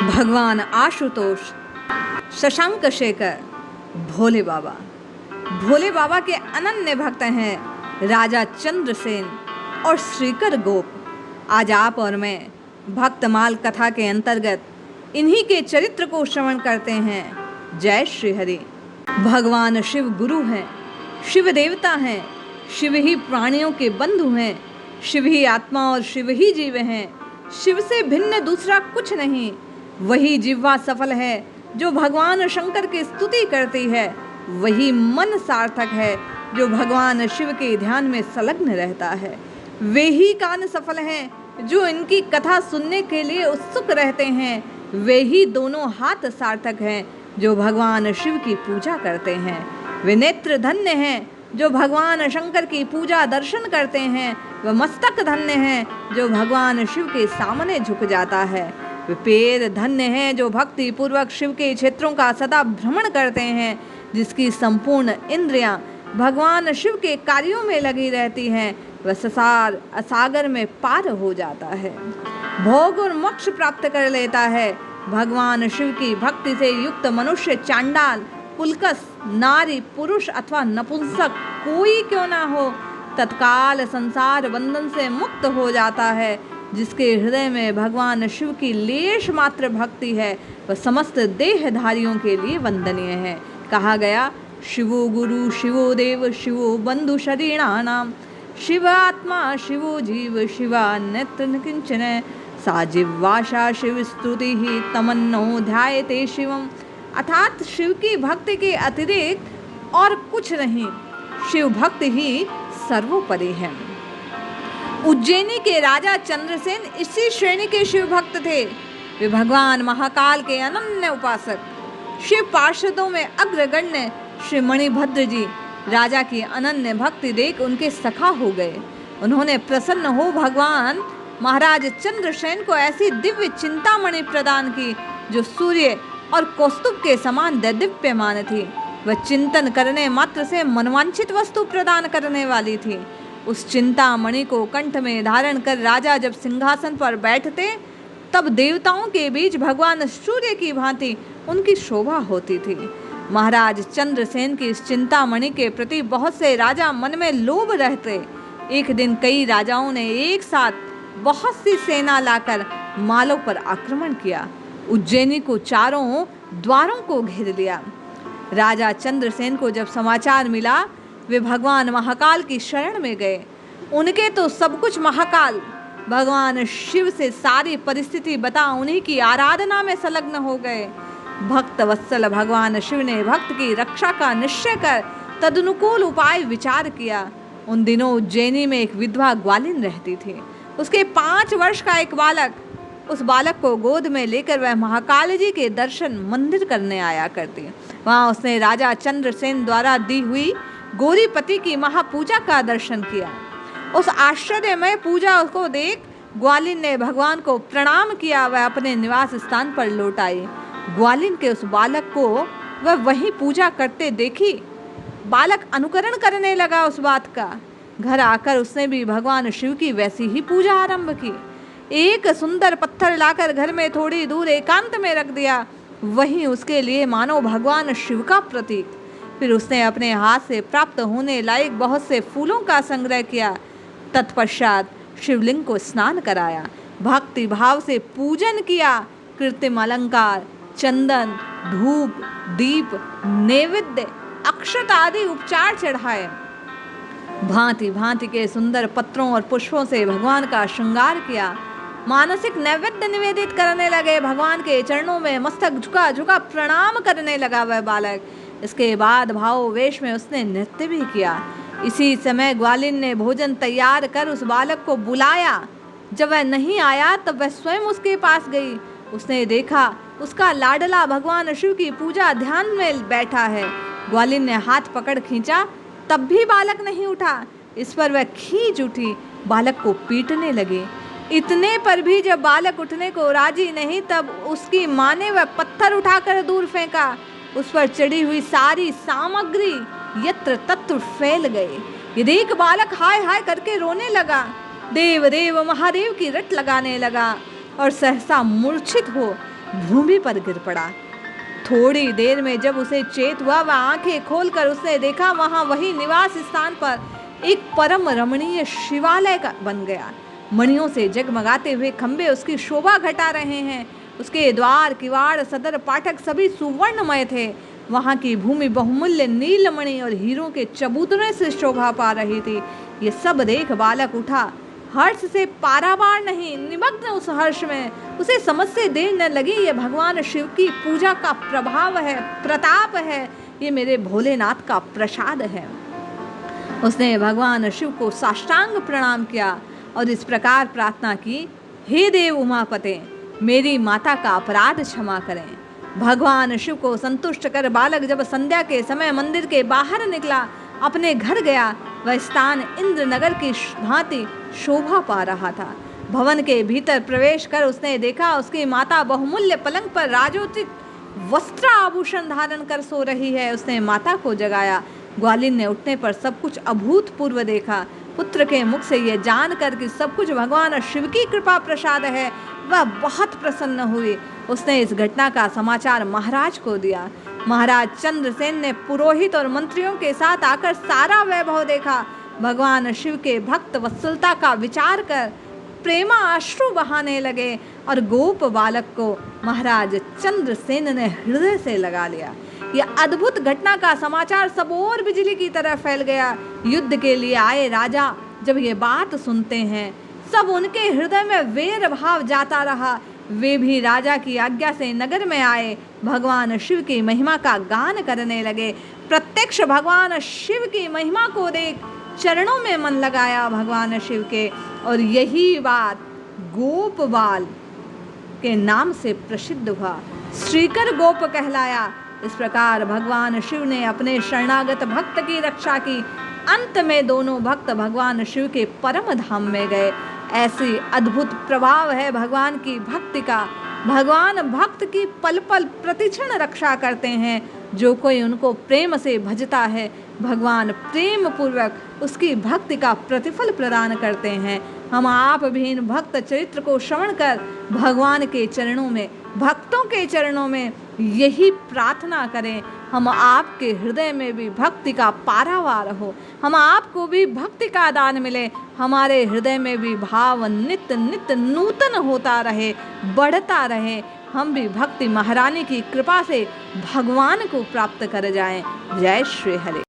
भगवान आशुतोष, शशांक शेखर, भोले बाबा। भोले बाबा के अनन्य भक्त हैं राजा चंद्रसेन और श्रीकर गोप। आज आप और मैं भक्तमाल कथा के अंतर्गत इन्हीं के चरित्र को श्रवण करते हैं। जय श्री हरि। भगवान शिव गुरु हैं, शिव देवता हैं, शिव ही प्राणियों के बंधु हैं, शिव ही आत्मा और शिव ही जीव हैं। शिव से भिन्न दूसरा कुछ नहीं। वही जिह्वा सफल है जो भगवान शंकर की स्तुति करती है। वही मन सार्थक है जो भगवान शिव के ध्यान में संलग्न रहता है। वे ही कान सफल हैं जो इनकी कथा सुनने के लिए उत्सुक रहते हैं। वे ही दोनों हाथ सार्थक हैं जो भगवान शिव की पूजा करते हैं। वे नेत्र धन्य हैं जो भगवान शंकर की पूजा दर्शन करते हैं। वह मस्तक धन्य हैं जो भगवान शिव के सामने झुक जाता है। वे पैर धन्य हैं जो भक्ति पूर्वक शिव के क्षेत्रों का सदा भ्रमण करते हैं। जिसकी संपूर्ण इंद्रियां भगवान शिव के कार्यों में लगी रहती हैं, वह संसार सागर में पार हो जाता है, भोग और मोक्ष प्राप्त कर लेता है। भगवान शिव की भक्ति से युक्त मनुष्य चांडाल, पुलकस, नारी, पुरुष अथवा नपुंसक कोई क्यों ना हो, तत्काल संसार बंधन से मुक्त हो जाता है। जिसके हृदय में भगवान शिव की लेश मात्र भक्ति है, वह समस्त देहधारियों के लिए वंदनीय है। कहा गया, शिवो गुरु शिवो देव शिवो बंधु शरीराणाम, शिव आत्मा शिवो जीव शिवा नेत्र न किंचन, सा जिह्वाशा शिव स्तुति ही तमन्नो ध्यायते शिवम। अर्थात शिव की भक्ति के अतिरिक्त और कुछ नहीं, शिव भक्ति ही सर्वोपरि है। उज्जैनी के राजा चंद्रसेन इसी श्रेणी के शिव भक्त थे। वे भगवान महाकाल के अनन्य उपासक, शिव पार्षदों में अग्रगण्य श्री मणिभद्र जी राजा की अनन्य भक्ति देख उनके सखा हो गए। उन्होंने प्रसन्न हो भगवान महाराज चंद्रसेन को ऐसी दिव्य चिंतामणि प्रदान की जो सूर्य और कौस्तुभ के समान दैदिप्यमान थी। वह चिंतन करने मात्र से मनवांछित वस्तु प्रदान करने वाली थी। उस चिंतामणि को कंठ में धारण कर राजा जब सिंहासन पर बैठते, तब देवताओं के बीच भगवान सूर्य की भांति उनकी शोभा होती थी। महाराज चंद्रसेन की इस चिंतामणि के प्रति बहुत से राजा मन में लोभ रहते। एक दिन कई राजाओं ने एक साथ बहुत सी सेना लाकर मालों पर आक्रमण किया। उज्जैनी को चारों द्वारों को घेर लिया। राजा चंद्रसेन को जब समाचार मिला, वे भगवान महाकाल की शरण में गए। उनके तो सब कुछ महाकाल भगवान शिव से सारी परिस्थिति बता उन्हीं की आराधना में संलग्न हो गए। भक्त वत्सल भगवान शिव ने भक्त की रक्षा का निश्चय कर तदनुकूल उपाय विचार किया। उन दिनों उज्जैनी में एक विधवा ग्वालिन रहती थी। उसके 5 वर्ष का एक बालक, उस बालक को गोद में लेकर वह महाकाल जी के दर्शन मंदिर करने आया करती। वहाँ उसने राजा चंद्रसेन द्वारा दी हुई गौरीपति की महापूजा का दर्शन किया। उस आश्चर्यमय पूजा को देख ग्वालिन ने भगवान को प्रणाम किया। वह अपने निवास स्थान पर लौट आई। ग्वालिन के उस बालक को वह वहीं पूजा करते देखी। बालक अनुकरण करने लगा उस बात का। घर आकर उसने भी भगवान शिव की वैसी ही पूजा आरंभ की। एक सुंदर पत्थर लाकर घर में थोड़ी दूर एकांत में रख दिया, वहीं उसके लिए मानो भगवान शिव का प्रतीक। फिर उसने अपने हाथ से प्राप्त होने लायक बहुत से फूलों का संग्रह किया। तत्पश्चात शिवलिंग को स्नान कराया, भक्ति भाव से पूजन किया। कृत्रिम अलंकार, चंदन, धूप, दीप, नैवेद्य, अक्षत आदि उपचार चढ़ाए। भांति भांति के सुंदर पत्रों और पुष्पों से भगवान का श्रृंगार किया। मानसिक नैवेद्य निवेदित करने लगे। भगवान के चरणों में मस्तक झुका झुका प्रणाम करने लगा वह बालक। इसके बाद भाव वेश में उसने नृत्य भी किया। इसी समय ग्वालिन ने भोजन तैयार कर उस बालक को बुलाया। जब वह नहीं आया तब वह स्वयं उसके पास गई। उसने देखा उसका लाडला भगवान शिव की पूजा ध्यान में बैठा है। ग्वालिन ने हाथ पकड़ खींचा, तब भी बालक नहीं उठा। इस पर वह खींच उठी, बालक को पीटने लगी। इतने पर भी जब बालक उठने को राजी नहीं, तब उसकी माँ ने वह पत्थर उठाकर दूर फेंका। उस पर चढ़ी हुई सारी सामग्री यत्र तत्र फैल गई। ये देख बालक हाय हाय करके रोने लगा। देव देव महादेव की रट लगाने लगा और सहसा मूर्छित हो भूमि पर गिर पड़ा। थोड़ी देर में जब उसे चेत हुआ, वह आंखें खोलकर उसने देखा वहां वही निवास स्थान पर एक परम रमणीय शिवालय का बन गया। मणियों से जगमगाते हुए खंभे उसकी शोभा घटा रहे हैं। उसके द्वार, किवाड़, सदर, फाटक सभी सुवर्णमय थे। वहां की भूमि बहुमूल्य नीलमणि और हीरों के चबूतरे से शोभा पा रही थी। ये सब देख बालक उठा, हर्ष से पारावार नहीं, निमग्न उस हर्ष में। उसे समझ से देर न लगी, ये भगवान शिव की पूजा का प्रभाव है, प्रताप है, ये मेरे भोलेनाथ का प्रसाद है। उसने भगवान शिव को साष्टांग प्रणाम किया और इस प्रकार प्रार्थना की, हे देव उमापते, मेरी माता का अपराध क्षमा करें। भगवान शिव को संतुष्ट कर बालक जब संध्या के समय मंदिर के बाहर निकला, अपने घर गया। वह स्थान इंद्रनगर की भांति शोभा पा रहा था। भवन के भीतर प्रवेश कर उसने देखा, उसकी माता बहुमूल्य पलंग पर राजोचित वस्त्र आभूषण धारण कर सो रही है। उसने माता को जगाया। ग्वालिन ने उठने पर सब कुछ अभूतपूर्व देखा। पुत्र के मुख से यह जानकर कि सब कुछ भगवान शिव की कृपा प्रसाद है, वह बहुत प्रसन्न हुई। उसने इस घटना का समाचार महाराज को दिया। महाराज चंद्रसेन ने पुरोहित और मंत्रियों के साथ आकर सारा वैभव देखा। भगवान शिव के भक्त वत्सलता का विचार कर प्रेमा अश्रु बहाने लगे और गोप बालक को महाराज चंद्रसेन ने हृदय से लगा लिया। यह अद्भुत घटना का समाचार सब ओर बिजली की तरह फैल गया। युद्ध के लिए आए राजा जब ये बात सुनते हैं, सब उनके हृदय में वैर भाव जाता रहा। वे भी राजा की आज्ञा से नगर में आए, भगवान शिव की महिमा का गान करने लगे। प्रत्यक्ष भगवान शिव की महिमा को देख चरणों में मन लगाया भगवान शिव के, और यही बात गोपबाल के नाम से प्रसिद्ध हुआ, श्रीकर गोप कहलाया। इस प्रकार भगवान शिव ने अपने शरणागत भक्त की रक्षा की। अंत में दोनों भक्त भगवान शिव के परम धाम में गए। ऐसी अद्भुत प्रभाव है भगवान की भक्ति का। भगवान भक्त की पल पल प्रतिक्षण रक्षा करते हैं। जो कोई उनको प्रेम से भजता है, भगवान प्रेम पूर्वक उसकी भक्ति का प्रतिफल प्रदान करते हैं। हम आप भी इन भक्त चरित्र को श्रवण कर भगवान के चरणों में, भक्तों के चरणों में यही प्रार्थना करें, हम आपके हृदय में भी भक्ति का पारावार हो, हम आपको भी भक्ति का दान मिले, हमारे हृदय में भी भाव नित्य नित्य नूतन होता रहे, बढ़ता रहे। हम भी भक्ति महारानी की कृपा से भगवान को प्राप्त कर जाएं। जय श्री हरि।